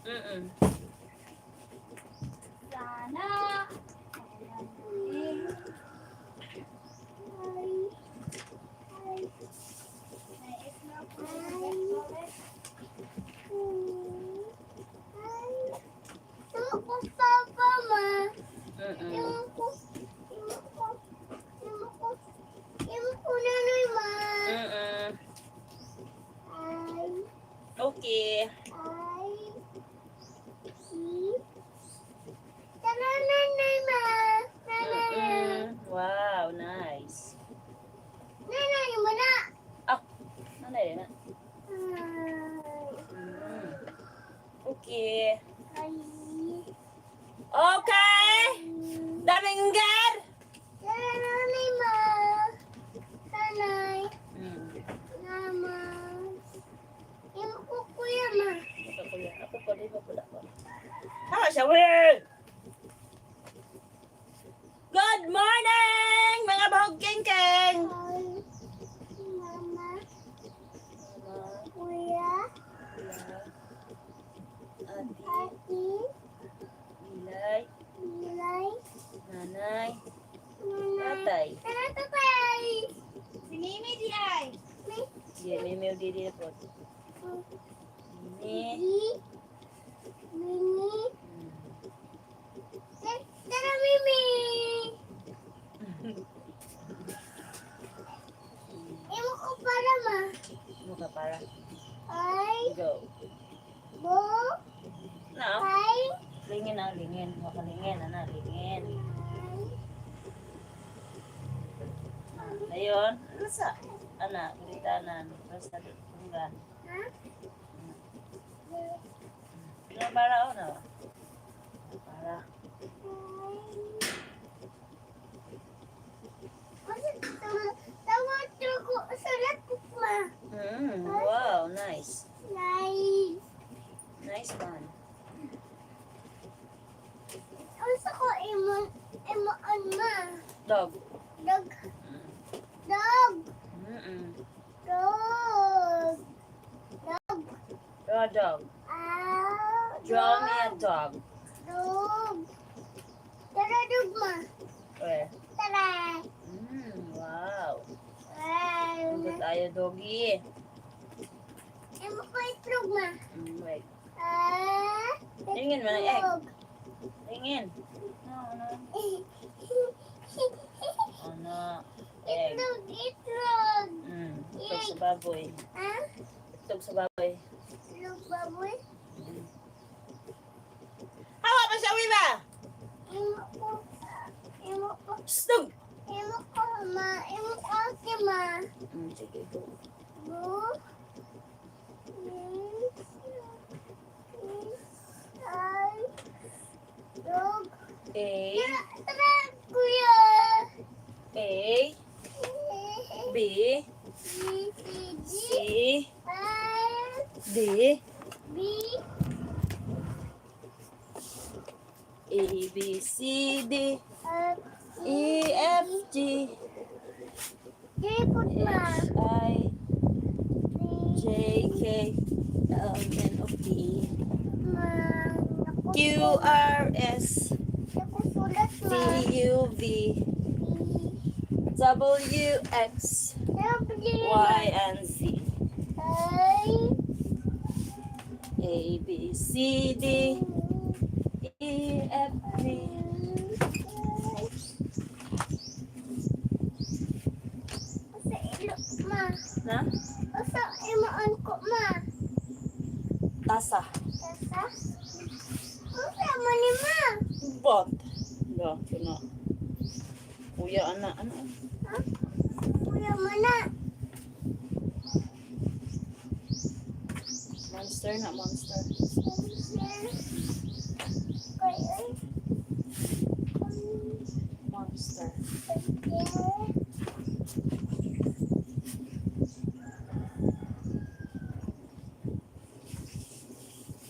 Mm-mm. Sana. Mm-mm. Mm-mm. Okay. Mm-mm. Wow, nice. Ah, ano yun? Mm. Okay. Okay. Damingger. Mm. Ito kuya. Ako po, di ba pula ko? Ah, shower! Good morning, mga bahog keng-keng! Mama, kuya, ati, ilay, nanay, tatay. Si Mimi di ay. Di, may meal di po. Ini. Muka para. Go. No? Lingin na, lingin. Maka lingin, ana, lingin. Ayun. Ano sa? Ana, kulitanan. Basta tunggan. Ano para o na? Para. Wow, nice. Nice one. Dog. Mm-mm. Draw a dog. Draw me a dog. Where? Wow. Ang tayo, doggy. Wait. Tingin mo na egg. Tingin. No. Ano? Egg. Itog sa baboy. Itog sa baboy. Hawa pa siya, Wiba! Stug! Sige, go. A. A. B. C. D. A, B, C, D. E, F, G. H, I, J, K, L, M, N, O, P, Q, R, S, T, U, V, W, X, Y, and Z. A, B, C, D, E, F, G. Na? Tasa. Bot. Ya, kena. Kuya anak. Monster na monster. Monster.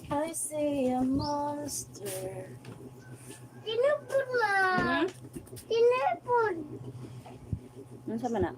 I see a monster. Ano sa mana?